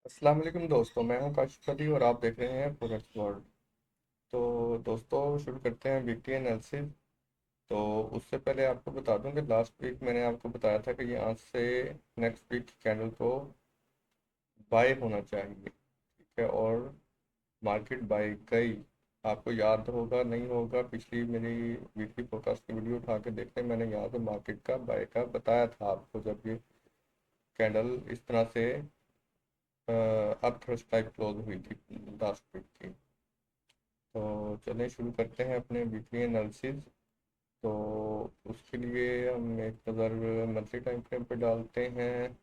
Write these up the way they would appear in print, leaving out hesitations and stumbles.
अस्सलाम वालेकुम दोस्तों, मैं हूं काशिफ अली और आप देख रहे हैं फॉरेक्स वर्ल्ड। तो दोस्तों शुरू करते हैं वीकली एनालिसिस। तो उससे पहले आपको बता दूं कि लास्ट वीक मैंने आपको बताया था कि यहाँ से नेक्स्ट वीक की कैंडल को बाय होना चाहिए, ठीक है। और मार्केट बाय गई। आपको याद होगा नहीं होगा, पिछली मेरी वीकली फोरकास्ट की वीडियो उठा के देख लें, मैंने यहाँ से मार्केट का बाय का बताया था आपको, जब ये कैंडल इस तरह से अप थ्रस्ट टाइप क्लोज हुई थी लास्ट वीक की। तो चलिए शुरू करते हैं अपने वीकली एनालिसिस। तो उसके लिए हम एक नज़र मंथली टाइम फ्रेम पे डालते हैं।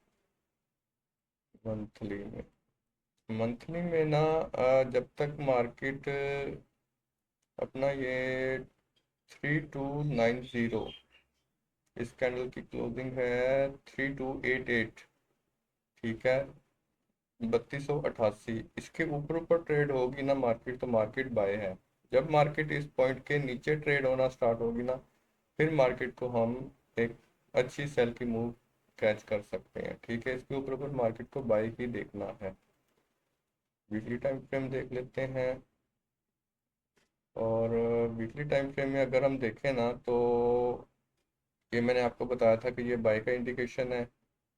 मंथली में ना जब तक मार्केट अपना ये 3290, इस कैंडल की क्लोजिंग है 3288, ठीक है। 3288 इसके ऊपर ऊपर ट्रेड होगी ना मार्केट, तो मार्केट बाय है। जब मार्केट इस पॉइंट के नीचे ट्रेड होना स्टार्ट होगी ना, फिर मार्केट को हम एक अच्छी सेल की मूव कैच कर सकते हैं, ठीक है। इसके ऊपर ऊपर मार्केट को बाय ही देखना है। वीकली टाइम फ्रेम देख लेते हैं। और वीकली टाइम फ्रेम में अगर हम देखें ना, तो ये मैंने आपको बताया था कि ये बाय का इंडिकेशन है।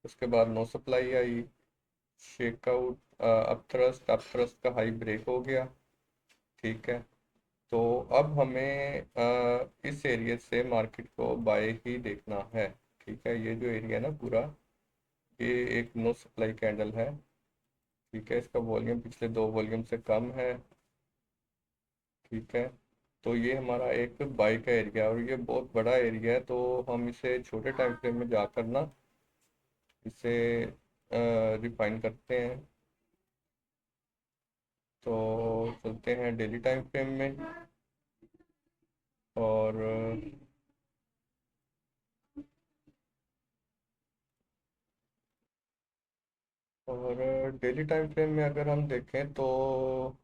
उसके बाद no supply I, shakeout, up thrust का हाई ब्रेक हो गया, ठीक है। तो अब हमें इस एरिया से मार्केट को बाय ही देखना है, ठीक है। ये जो एरिया है ना पूरा, ये एक नो सप्लाई कैंडल है, ठीक है। इसका वॉल्यूम पिछले दो वॉल्यूम से कम है, ठीक है। तो ये हमारा एक बाय का एरिया है और ये बहुत बड़ा एरिया है, तो हम इसे छोटे टाइम फ्रेम में जाकर ना इसे रिफाइन करते हैं। तो चलते हैं डेली टाइम फ्रेम में। और डेली टाइम फ्रेम में अगर हम देखें तो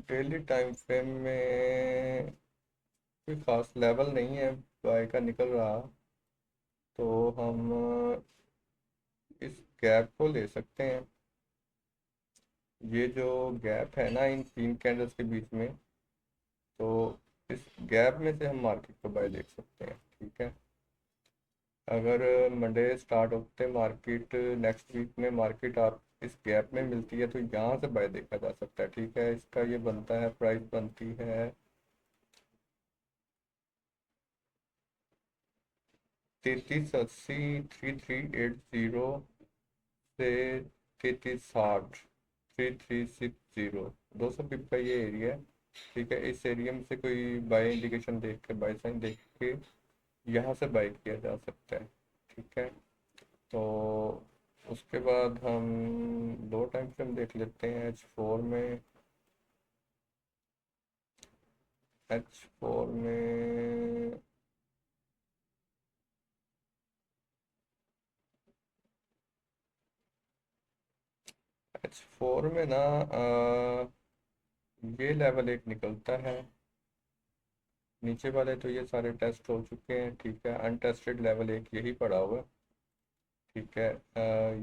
डेली टाइम फ्रेम में कोई खास लेवल नहीं है बाय का निकल रहा। तो हम इस गैप को ले सकते हैं। ये जो गैप है ना इन तीन कैंडल्स के बीच में, तो इस गैप में से हम मार्केट को बाय देख सकते हैं, ठीक है। अगर मंडे स्टार्ट होते मार्केट नेक्स्ट वीक में मार्केट आप इस गैप में मिलती है, तो यहाँ से बाय देखा जा सकता है, ठीक है। इसका ये बनता है, प्राइस बनती है 3380, 3380 से 3360, 3360, 200 पिप का ये एरिया है, ठीक है। इस एरिया में से कोई बाय इंडिकेशन देख के, बाय साइन देख के यहाँ से बाय किया जा सकता है, ठीक है। तो उसके बाद हम दो टाइम फ्रेम देख लेते हैं H4 में। H4 में H4 में ना ये लेवल एक निकलता है। नीचे वाले तो ये सारे टेस्ट हो चुके हैं, ठीक है। अनटेस्टेड लेवल एक यही पड़ा हुआ है, ठीक है।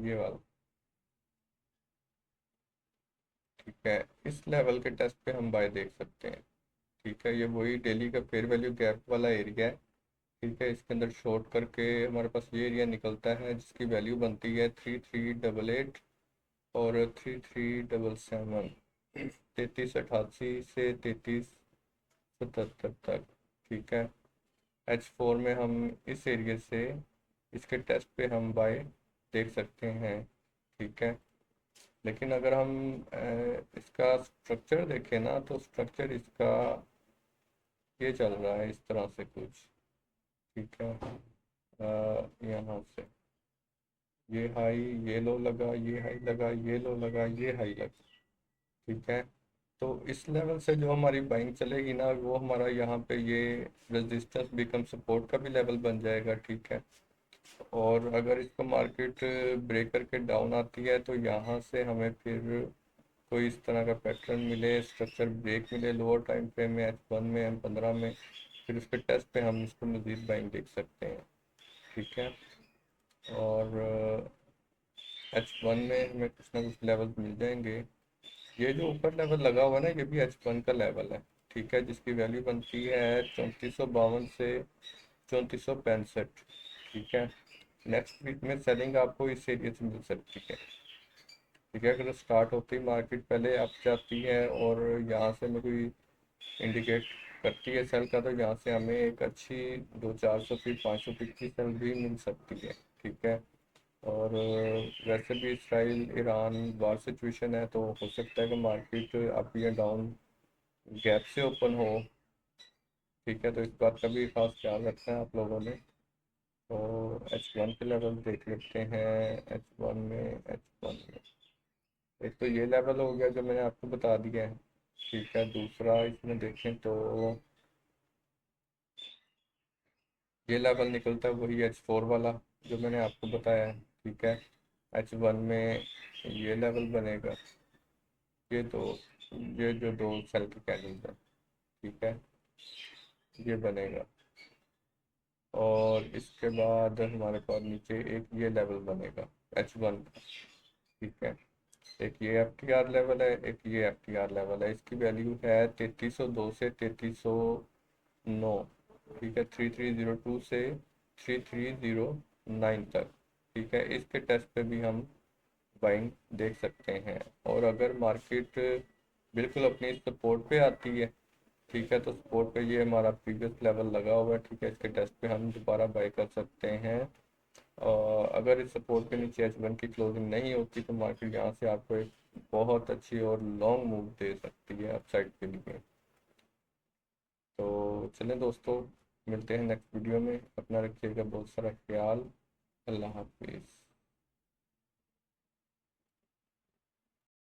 ये वाला, ठीक है। इस लेवल के टेस्ट पे हम बाय देख सकते हैं, ठीक है। ये वही डेली का फेयर वैल्यू गैप वाला एरिया है, ठीक है। इसके अंदर शॉर्ट करके हमारे पास ये एरिया निकलता है जिसकी वैल्यू बनती है 3388 और 3377, 3388 से 3377 तक, ठीक है। H4 में हम इस एरिया से इसके टेस्ट पे हम बाय देख सकते हैं, ठीक है। लेकिन अगर हम इसका स्ट्रक्चर देखें ना, तो स्ट्रक्चर इसका ये चल रहा है इस तरह से कुछ, ठीक है। यहाँ से ये हाई, ये लो लगा, ये हाई लगा, ये लो लगा, ये हाई लगा, ठीक है। तो इस लेवल से जो हमारी बाइंग चलेगी ना, वो हमारा यहाँ पे ये रेजिस्टेंस बिकम सपोर्ट का भी लेवल बन जाएगा, ठीक है। और अगर इसको मार्केट ब्रेक करके डाउन आती है, तो यहाँ से हमें फिर कोई इस तरह का पैटर्न मिले, स्ट्रक्चर ब्रेक मिले लोअर टाइम फ्रेम में H1 में, M15 में, फिर उसके टेस्ट पे हम इसको मज़ीद बाइंग देख सकते हैं, ठीक है। और H1 में हमें कुछ ना कुछ लेवल मिल जाएंगे। ये जो ऊपर लेवल लगा हुआ है ना, ये भी H1 का लेवल है, ठीक है, जिसकी वैल्यू बनती है 3452 से 3465, ठीक है। नेक्स्ट वीक में सेलिंग आपको इस एरिया से मिल सकती है, ठीक है। अगर स्टार्ट होती मार्केट पहले अप जाती है और यहाँ से हमें कोई इंडिकेट करती है सेल का, तो यहाँ से हमें एक अच्छी 200-400 फीट 500 फीट की सेल भी मिल सकती है, ठीक है। और वैसे भी इसराइल ईरान वार सिचुएशन है, तो हो सकता है कि मार्केट अप या डाउन गैप से ओपन हो, ठीक है। तो इस बात का भी खास ख्याल रखना है आप लोगों ने। तो H1 के लेवल देख लेते हैं। एच वन में एक तो ये लेवल हो गया जो मैंने आपको बता दिया है, ठीक है। दूसरा इसमें देखें तो ये लेवल निकलता है वही H4 वाला जो मैंने आपको बताया है, ठीक है। H1 में ये लेवल बनेगा, ये दो, ये जो दो सेल की कैंडल्स है, ठीक है, ये बनेगा। और इसके बाद हमारे पास नीचे एक ये लेवल बनेगा H1 का, ठीक है। एक ये FTR लेवल है, एक ये FTR लेवल है, इसकी वैल्यू है 3302 से 3309, ठीक है, 3302 से 3309 तक, ठीक है। इसके टेस्ट पे भी हम बाइंग देख सकते हैं। और अगर मार्केट बिल्कुल अपनी सपोर्ट पे आती है, ठीक है, तो सपोर्ट पे ये हमारा प्रीवियस लेवल लगा हुआ है, ठीक है, इसके टेस्ट पे हम दोबारा बाई कर सकते हैं। और अगर इस सपोर्ट के नीचे H1 की क्लोजिंग नहीं होती तो मार्केट यहाँ से आपको एक बहुत अच्छी और लॉन्ग मूव दे सकती है अपसाइड के लिए। तो चलें दोस्तों, मिलते हैं नेक्स्ट वीडियो में, अपना रखिएगा बहुत सारा ख्याल। अल्लाह हाफिज़।